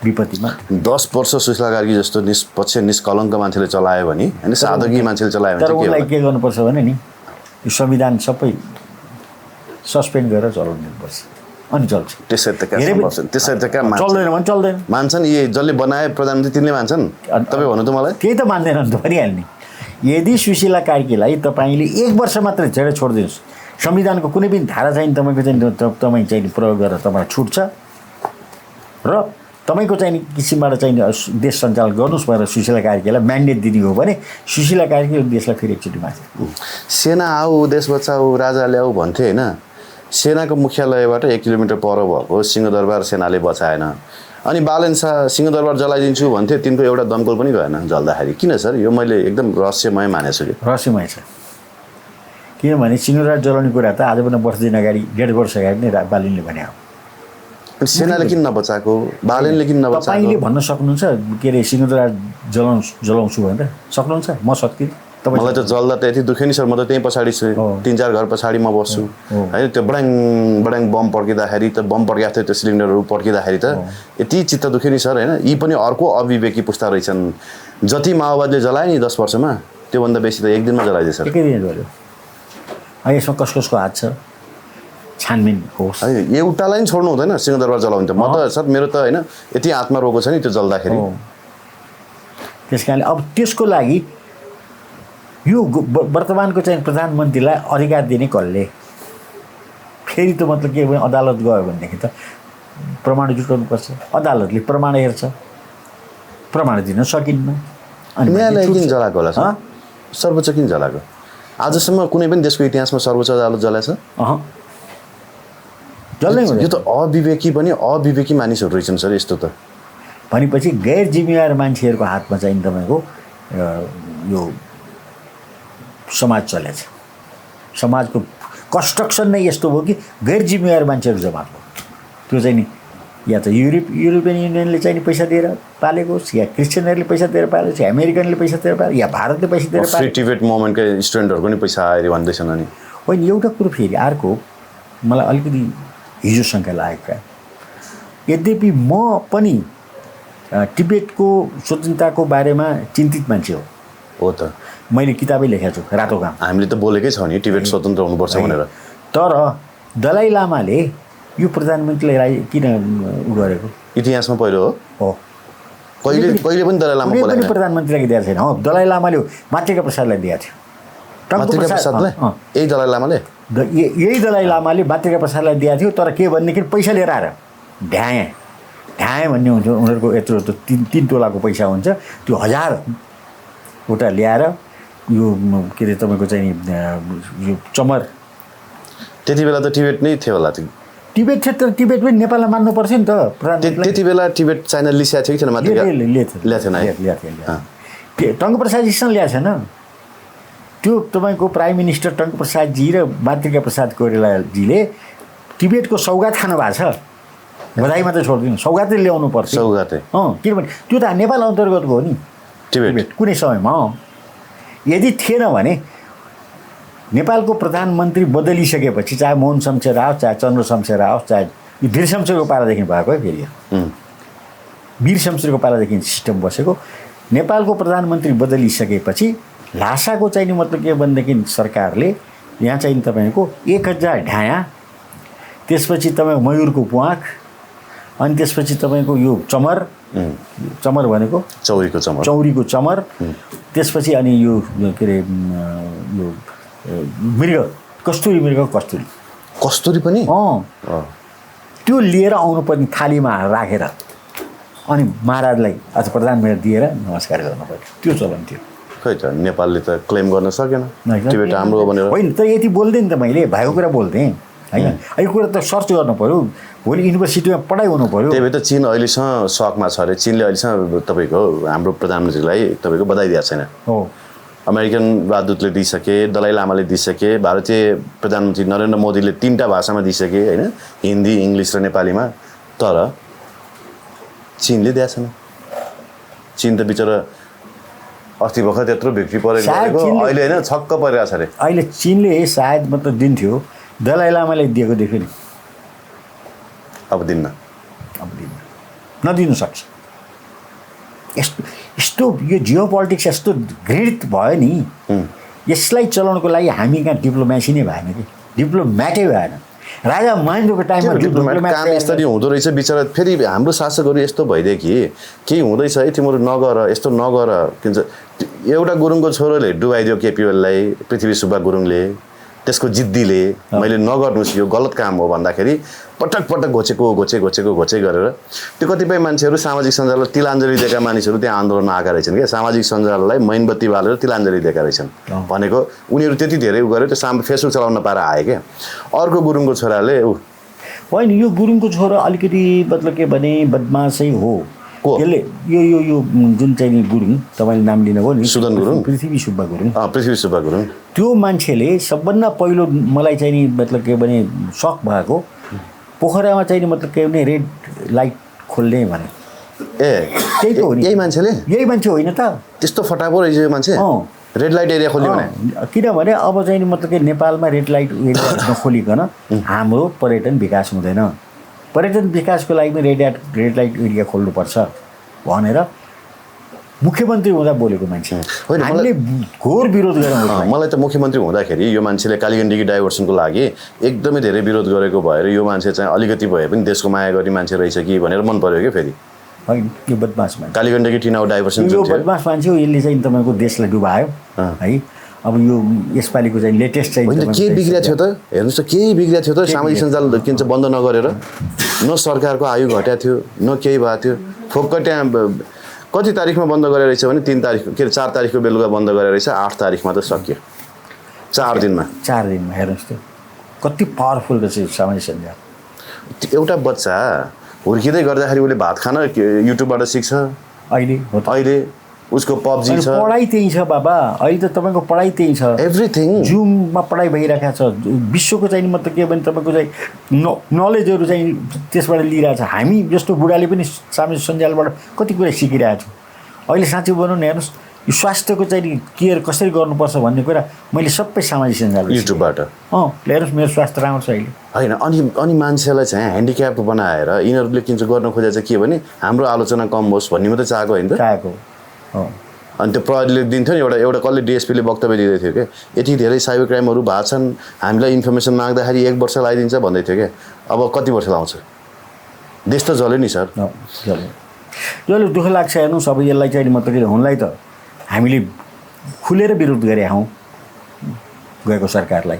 विपत्तिमा 10 वर्ष सुशीला कार्की जस्तो निष्पक्ष निष्कलङ्क मान्छेले चलायो भने होइन साधकी मान्छेले चलायो तर भने उनलाई के गर्नुपर्छ भने नि यो संविधान सबै सस्पेन्ड गरेर चलाउनुपर्छ अनि चल्छ त्यसरी त कहाँ चल्दैन भने चल्दैन मान्छन् यी जसले बनाए प्रधानमन्त्री तिनले मान्छन् तपाईँ भन्नु त मलाई त्यही त मान्दैन नि त भनिहाल्ने यदि सुशीला कार्कीलाई तपाईँले 1 वर्ष मात्रै झेडै छोडिदिनुहोस् संविधानको कुनै पनि धारा चाहिँ तपाईँको चाहिँ तपाईँ चाहिँ प्रयोग गरेर तपाईँलाई छुट्छ र तपाईँको चाहिँ किसिमबाट चाहिँ देश सञ्चालन गर्नुहोस् भनेर सुशीला कार्कीलाई म्यान्डेट दिने हो भने सुशीला कार्की देशलाई फेरि एकचोटि माथि सेना आऊ देश बचाऊ राजा ल्याऊ भन्थे होइन सेनाको मुख्यालयबाट 1 किलोमिटर पर भएको सिंहदरबार सेनाले बचाएन अनि बालन शाह सिंहदरबार जलाइदिन्छु भन्थे तिनको एउटा दमकल पनि गएन जल्दाखेरि किन सर यो मैले एकदम रहस्यमय मानेछु कि रहस्यमय छ किनभने सिंहदरबार जलाउने कुरा त आजभन्दा वर्ष दिन अगाडि 1.5 वर्ष अगाडि नै बालिनले भने हो अनि सेनाले किन नबचाएको बालनले किन नबचाएको तपाईँले भन्न सक्नुहुन्छ के अरे सिंहदरबार जलाउँछु भनेर सक्नुहुन्छ म सक्दिनँ मलाई त जल्दा त यति दुख्यो नि सर म त त्यहीँ पछाडि छु 3-4 घर पछाडि म बस्छु होइन त्यो बडाङ बडाङ बम पड्किँदाखेरि त बम पड्किएको थियो त्यो सिलिन्डरहरू पड्किँदाखेरि त यति चित्त दुख्यो नि सर होइन यी पनि अर्को अविवेकी पुस्ता रहेछन् जति माओवादीले जलायो नि 10 वर्षमा त्योभन्दा बेसी त 1 दिनमा जलाइदिएछ एकै दिन गऱ्यो यसमा कसको हात छ छानबिन होस् एउटालाई नि छोड्नु हुँदैन सिंहदरबार जलाउने त म त सर मेरो त होइन यति हातमा रोको छ नि त्यो जल्दाखेरि त्यस कारणले अब त्यसको लागि यो वर्तमानको चाहिँ प्रधानमन्त्रीलाई अधिकार दिने कसले फेरि त मतलब के भने अदालत गयो भनेदेखि त प्रमाण जुटाउनुपर्छ अदालतले प्रमाण हेर्छ प्रमाण दिन सकिन्न अनि न्यायालय किन जलाएको होला सर सर्वोच्च किन जलाएको आजसम्म कुनै पनि देशको इतिहासमा सर्वोच्च अदालत जलाएछ जल्दैन यो त अविवेकी पनि अविवेकी मानिसहरू रहेछन् सर यस्तो त भनेपछि गैर जिम्मेवार मान्छेहरूको हातमा चाहिँ तपाईँको यो समाज चलेछ समाजको कन्स्ट्रक्सन नै यस्तो हो कि गैर जिम्मेवार मान्छेहरू जम्मा भयो त्यो चाहिँ नि या त युरोपियन युनियनले चाहिँ पैसा दिएर पालेको होस् या क्रिस्चियनहरूले पैसा दिएर पालेको होस् या अमेरिकनले पैसा दिएर पाले या भारतले पैसा दिएर पाले टिबेट मोमेन्टकै स्टुडेन्टहरूको नि पैसा आयो भन्दैछन् अनि होइन एउटा कुरो फेरि अर्को मलाई अलिकति हिजो शङ्का लागेको यद्यपि म पनि टिबेटको स्वतन्त्रताको बारेमा चिन्तित मान्छे हो त मैले किताबै लेखेको छु रातो काम हामीले त बोलेकै छौँ नि टिबेट स्वतन्त्र हुनुपर्छ भनेर तर दलाई लामाले यो प्रधानमन्त्रीलाई किन गरेको इतिहासमा पहिलो हो पहिले पनि दलाई लामा बोलेको पनि प्रधानमन्त्रीलाई दिएको छैन हो दलाई लामाले मातृका प्रसादलाई दिएको थियो मातृका प्रसादलाई यही दलाई लामाले यही दलाई लामाले मातृका प्रसादलाई दिएको थियो तर के भनेदेखि पैसा लिएर आएर ढ्याएँ भन्ने हुन्छ उनीहरूको यत्रो 3 तोलाको पैसा हुन्छ त्यो 1000 ल्याएर यो के अरे तपाईँको चाहिँ यो चमर त्यति बेला त टिबेट नै थियो होला टिबेट थियो तर टिबेट पनि नेपाललाई मान्नु पर्छ नि त त्यति बेला टिबेट चाइना लिस्या थियो कि छैन मातृका ल्याएको थिएन टङ्क प्रसादजीसँग ल्याएको छैन त्यो तपाईँको प्राइम मिनिस्टर टङ्क प्रसादजी र मातृका प्रसाद कोइरालाजीले टिबेटको सौगात खानु भएको छ बधाई मात्रै छोडिदिनु सौगातै ल्याउनु पर्छ सौगातै किनभने त्यो त नेपाल अन्तर्गतको हो नि टिबेट कुनै समयमा यदि थिएन भने नेपालको प्रधानमन्त्री बदलिसकेपछि चाहे मोहन शमशेर आओस् चाहे चन्द्र शमशेर आओस् चाहे यो वीर शमशेरको पालादेखि भएको है फेरि वीर शमशेरको पालादेखि सिस्टम बसेको नेपालको प्रधानमन्त्री बदलिसकेपछि ल्हासाको चाहिँ मतलब के भनेदेखि सरकारले यहाँ चाहिँ तपाईँको 1000 ढाया त्यसपछि तपाईँको मयुरको प्वाँख अनि त्यसपछि तपाईँको यो चमर भनेको चौरीको चमर त्यसपछि अनि यो के अरे यो मृग कस्तुरी कस्तुरी पनि त्यो लिएर आउनुपर्ने थालीमा राखेर अनि महाराजलाई अथवा प्रधानमन्त्री दिएर नमस्कार गर्नु पर्यो त्यो चलन थियो खै त नेपालले त क्लेम गर्न सकेन टिबेट हाम्रो हो भनेर होइन तर यति बोल्दै नि त मैले भएको कुरा बोल्थेँ होइन यो कुरा त सर्च गर्नु पऱ्यो भोलि युनिभर्सिटीमा पढाइ हुनु पऱ्यो त्यही भएर त चीन अहिलेसम्म सकमा छ अरे चीनले अहिलेसम्म तपाईँको हाम्रो प्रधानमन्त्रीलाई तपाईँको बधाई दिएको छैन हो अमेरिकन राजदूतले दिइसके दलाई लामाले दिइसके भारतीय प्रधानमन्त्री नरेन्द्र मोदीले 3टा भाषामा दिइसके होइन हिन्दी इङ्ग्लिस र नेपालीमा तर चीनले दिएको छैन चीन त बिचरा अस्ति भर्खर त्यत्रो भिक्ट्री परेको अहिले होइन छक्क परिरहेको छ अरे अहिले चीनले सायद मतलब दिन्थ्यो दलाई लामाले दिएको देख्यो नि, अब दिन्न, अब दिन्न, नदिनु सक्छ। यस्तो यो जियो पोलिटिक्स यस्तो घृणित भयो नि, यसलाई चलाउनको लागि हामी कहाँ डिप्लोमेसी नै भएन कि, डिप्लोमेटै भएन। राजा महेन्द्रको टाइममा काम यसरी हुँदो रहेछ बिचरा। फेरि हाम्रो शासकहरू यस्तो भइदियो कि केही हुँदैछ है तिमीहरू नगर, यस्तो नगर किन्छ। एउटा गुरुङको छोरोले डुबाइदियो केपी ओलीलाई, पृथ्वी सुब्बा गुरुङले, त्यसको जिद्दीले मैले नगर्नुहोस् यो गलत काम हो भन्दाखेरि पटक पटक घोचेको गरेर त्यो कतिपय मान्छेहरू सामाजिक सञ्जालमा तिलाञ्जली दिएका मानिसहरू त्यहाँ आन्दोलनमा आएका रहेछन् क्या। सामाजिक सञ्जाललाई मैनबत्ती बालेर तिलाञ्जली दिएका रहेछन् भनेको उनीहरू त्यति धेरै उ गरेर त्यो फेसबुक चलाउन पाएर आए क्या। अर्को गुरुङको छोराले होइन, यो गुरुङको छोरा अलिकति मतलब के भने बदमासै हो। यसले यो जुन चाहिँ गुरुङ तपाईँले नाम लिनुभयो नि, सुदन गुरुङ, पृथ्वी सुब्बा गुरुङ, पृथ्वी सुब्बा गुरुङ, त्यो मान्छेले सबभन्दा पहिलो मलाई चाहिँ नि मतलब के भने सक भएको पोखरामा चाहिँ नि मतलब के भने रेड लाइट खोल्ने भने त्यही त हो नि। यही मान्छेले, यही मान्छे होइन त, त्यस्तो फटाको रहेछ यो मान्छे। रेड लाइट एरिया खोल्यो भने किनभने अब चाहिँ नि मतलब के नेपालमा रेड लाइट एरिया नखोलिकन हाम्रो पर्यटन विकास हुँदैन। पर्यटन विकासको लागि पनि रेड लाइट एरिया खोल्नुपर्छ भनेर मुख्यमन्त्री हुँदा बोलेको मान्छे होइन। हामीले घोर विरोध गऱ्यौँ। मलाई त मुख्यमन्त्री हुँदाखेरि यो मान्छेले कालीगण्डकी डाइभर्सनको लागि एकदमै धेरै विरोध गरेको भएर यो मान्छे चाहिँ अलिकति भए पनि देशको माया गर्ने मान्छे रहेछ कि भनेर मन पर्यो क्या। फेरि होइन, यो बदमास मान्छे, कालीगण्डकी टिनाउ डाइभर्सन यो बदमास मान्छे हो। यसले चाहिँ तपाईँको देशलाई डुबायो है। अब यो यसपालिको चाहिँ लेटेस्ट चाहिँ के बिग्रिया थियो त, हेर्नुहोस् त, केही बिग्रिया थियो त। सामाजिक सञ्जाल के भन्छ बन्द नगरेर, न सरकारको आयु घट्या थियो न केही भएको थियो। फोक्क त्यहाँ कति तारिखमा बन्द गरेर रहेछ भने 3 तारिख के 4 तारिखको बेलुका बन्द गरेर रहेछ, 8 तारिखमा त सक्यो। 4 दिनमा हेर्नुहोस् त कति पावरफुल रहेछ सामाजिक सञ्जाल। एउटा बच्चा हुर्किँदै गर्दाखेरि उसले भात खान युट्युबबाट सिक्छ। अहिले उसको पब्जी छ, पढाइ त्यही छ बाबा। अहिले त तपाईँको पढाइ त्यही छ, एभ्रिथिङ जुममा पढाइ भइरहेको छ। विश्वको चाहिँ मतलब के भने तपाईँको चाहिँ नलेजहरू चाहिँ त्यसबाट लिइरहेछ। हामी जस्तो बुढाले पनि सामाजिक सञ्जालबाट कति कुरा सिकिरहेको छौँ। अहिले साँच्चै भनौँ न, हेर्नुहोस् यो स्वास्थ्यको चाहिँ केयर कसरी गर्नुपर्छ भन्ने कुरा मैले सबै सामाजिक सञ्जाल युट्युबबाट हेर्नुहोस् मेरो स्वास्थ्य राम्रो छ अहिले होइन। अनि मान्छेलाई चाहिँ ह्यान्डिक्याप बनाएर यिनीहरूले के गर्न खोजेको चाहिँ के भने हाम्रो आलोचना कम होस् भन्ने मात्रै चाहेको होइन त, चाहेको। अनि त्यो प्रहरीले दिन्थ्यो नि, एउटा कसले डिएसपीले वक्तव्य दिँदै थियो क्या, यति धेरै साइबर क्राइमहरू भएको छन्, हामीलाई इन्फर्मेसन माग्दाखेरि 1 वर्ष लगाइदिन्छ भन्दै थियो क्या। अब कति वर्ष लाउँछ? देश त जल्यो नि सर, जसले दुःख लाग्छ। हेर्नुहोस् अब यसलाई चाहिँ मतलब हुनलाई त हामीले खुलेर विरोध गरे हौँ गएको सरकारलाई।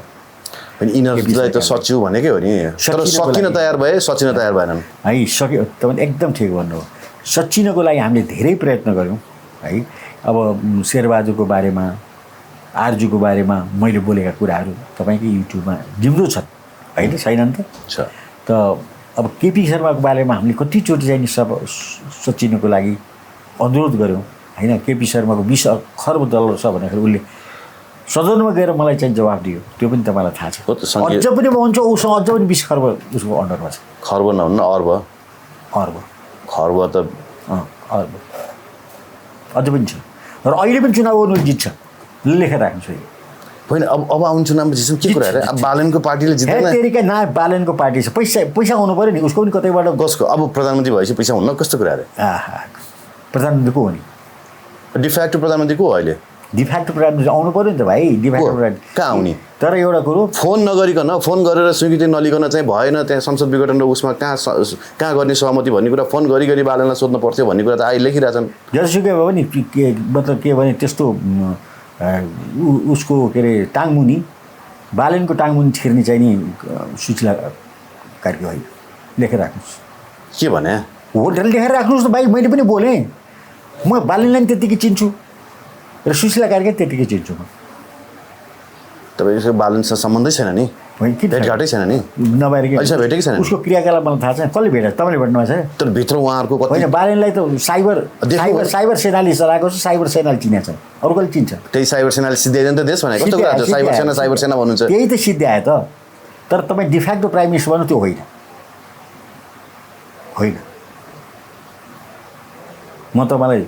अनि यिनीहरूलाई त सचिव भनेकै हो नि, तर सकिन तयार भए, सचिन तयार भएनन् है। सक्यो, तपाईँ एकदम ठिक भन्नुभयो। सचिनको लागि हामीले धेरै प्रयत्न गऱ्यौँ है। अब शेरबहादुरको बारेमा, आरजुको बारेमा मैले बोलेका कुराहरू तपाईँकै युट्युबमा जिउँदो छ होइन, छैनन् त। अब केपी शर्माको बारेमा हामीले कतिचोटि चाहिँ सचिनको लागि अनुरोध गऱ्यौँ होइन। केपी शर्माको 20 खर्ब डलर छ भनेर उसले सदनमा गएर मलाई चाहिँ जवाब दियो, त्यो पनि तपाईँलाई थाहा छ। अझ पनि म भन्छ उसँग अझ पनि 20 खर्ब उसको अन्डरमा छ। खर्ब नहुन्न अर्ब त अर्ब अझ पनि छ। र अहिले पनि चुनाव गर्नु जित्छ, लेखेर राख्नुहोस् है। होइन अब आउने चुनावमा जित्छौँ के कुरा अरे? अब बालनको पार्टीले जित्दैन, तेरिका ना बालनको पार्टी छ, पैसा आउनु पऱ्यो नि उसको पनि कतैबाट। कसको? अब प्रधानमन्त्री भएपछि पैसा हुन्न, कस्तो कुरा अरे? प्रधानमन्त्री को हो नि? डिफ्याक्टो प्रधानमन्त्री को हो अहिले? डिफ्याक्टो प्रधानमन्त्री आउनु पऱ्यो नि त भाइ। डिफ्याक्टो प्रधानमन्त्री कहाँ आउने? तर एउटा कुरो, फोन नगरिकन, फोन गरेर स्वीकृति नलिकन चाहिँ भएन। त्यहाँ संसद विघटन र उसमा कहाँ गर्ने सहमति भन्ने कुरा फोन गरी बालनलाई सोध्नु पर्थ्यो भन्ने कुरा त अहिले लेखिरहेछन्। जसुकै भए पनि मतलब के भने त्यस्तो उसको के अरे टाङमुनि, बालनको टाङमुनि छिर्ने चाहिँ नि सुशीला कार्की होइन, लेखेर राख्नुहोस्। के भने हो लेखेर राख्नुहोस् त भाइ। मैले पनि बोलेँ, म बालनलाई पनि त्यत्तिकै चिन्छु र सुशीला कार्की त्यत्तिकै चिन्छु म। तपाईँको बालनसँग सम्बन्धै छैन नि, भेटघाटै छैन नि, नभएर भेटेकै छैन। उसको क्रियाकलाप मलाई थाहा छैन, कसले भेट्छ? तपाईँले भेट्नु भएको छ? तर भित्र उहाँहरूको होइन, बालनलाई त साइबर सेनाले चलाएको छ, साइबर सेनाले चिनेको छ, अरू कसले चिन्छ? त्यही साइबर सेनाले सिद्ध्याइदिन्छ देश भने कस्तो कुरा छ? साइबर सेना भन्नुहुन्छ, त्यही त सिद्ध्यायो त। तर तपाईँ डिफ्याक्टो प्राइम मिनिस्टर भन्नु त्यो होइन। म तपाईँलाई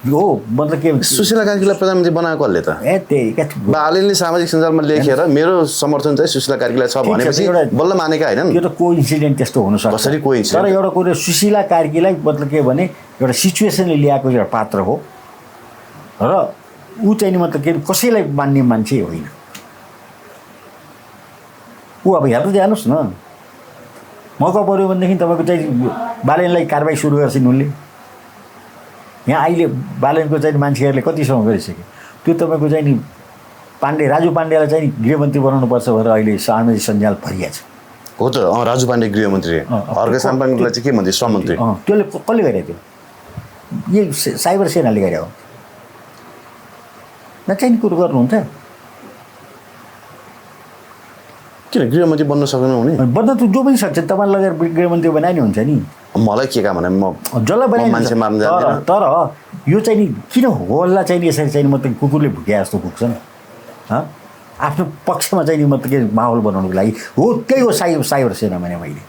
हो मतलब के सुशीला कार्कीलाई प्रधानमन्त्री बनाएको कसले त ए त्यही क्या बालनले सामाजिक सञ्जालमा लेखेर मेरो समर्थन चाहिँ सुशीला कार्कीलाई छ ठिक छ, भनेपछि एउटा- बल्ल मानेका हैनन् यो त को इन्सिडेन्ट त्यस्तो हुनसक्छ कसरी coincident? तर एउटा कुरो सुशीला कार्कीलाई मतलब के भने एउटा सिचुएसनले ल्याएको एउटा पात्र हो र ऊ चाहिँ नि मतलब के कसैलाई मान्ने मान्छे होइन ऊ अब हेर्दै जानुहोस् न मौका पऱ्यो भनेदेखि तपाईँको चाहिँ बालनलाई कारबाही सुरु गर्छन् उनले यहाँ अहिले बालनको चाहिँ मान्छेहरूले कतिसम्म गरिसक्यो त्यो तपाईँको चाहिँ नि राजु पाण्डेलाई चाहिँ गृहमन्त्री बनाउनुपर्छ भनेर अहिले सामाजिक सञ्जाल भरिया छ हो त राजु पाण्डे गृहमन्त्री हर्क साम्पाङलाई चाहिँ के भन्थे श्रममन्त्री त्यसले कसले गरेको थियो यो साइबर सेनाले गरे हो नचाहिने कुरो गर्नुहुन्छ किन गृहमन्त्री बन्न सक्दैन हुने बद्न त जो पनि सक्छ तपाईँलाई लगेर गृहमन्त्री बनाए नि हुन्छ नि मलाई के का भने म जसलाई बनाए मान्छे मार्न जान्दिनँ तर यो चाहिँ नि किन होला चाहिँ नि यसरी चाहिँ नि मतलब कुकुरले भुके जस्तो पुग्छ नि आफ्नो पक्षमा चाहिँ नि मतलब के माहौल बनाउनुको लागि हो त्यही हो साइबर सेना भने मैले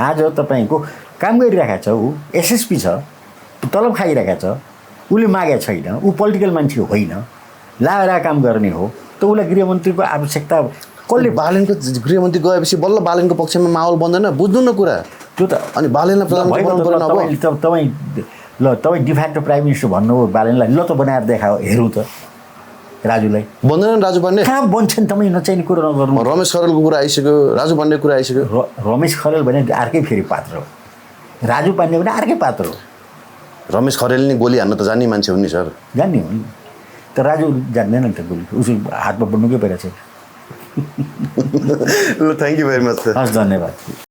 आज तपाईँको काम गरिरहेको छ ऊ एसएसपी छ तलब खाइरहेको छ उसले मागेको छैन ऊ पोलिटिकल मान्छे होइन लाएर काम गर्ने हो त उसलाई गृहमन्त्रीको आवश्यकता कसले बालनको गृहमन्त्री गएपछि बल्ल बालनको पक्षमा माहौल बन्दैन बुझ्नु न कुरा त्यो त अनि बालनलाई प्रधानमन्त्री बनाउनु परेन अब तपाईँ डिफेक्टो प्राइम मिनिस्टर भन्नुभयो बालनलाई ल त बनाएर देखाओ हेरौँ त राजुलाई बन्दैन राजु पाण्डे कहाँ बन्छन् तपाईँ नचाहिने कुरो नगर्नु रमेश खरेलको कुरा आइसक्यो राजु पाण्डेको कुरा आइसक्यो रमेश खरेल भने अर्कै फेरि पात्र हो राजु पाण्डे भने अर्कै पात्र हो रमेश खरेल नि गोली हान्न त जान्ने मान्छे हो नि सर जान्ने हो नि तर राजु जान्दैन नि त गोली उसको हातमा बन्नुकै परेको छ ल thank you very much sir हस् धन्यवाद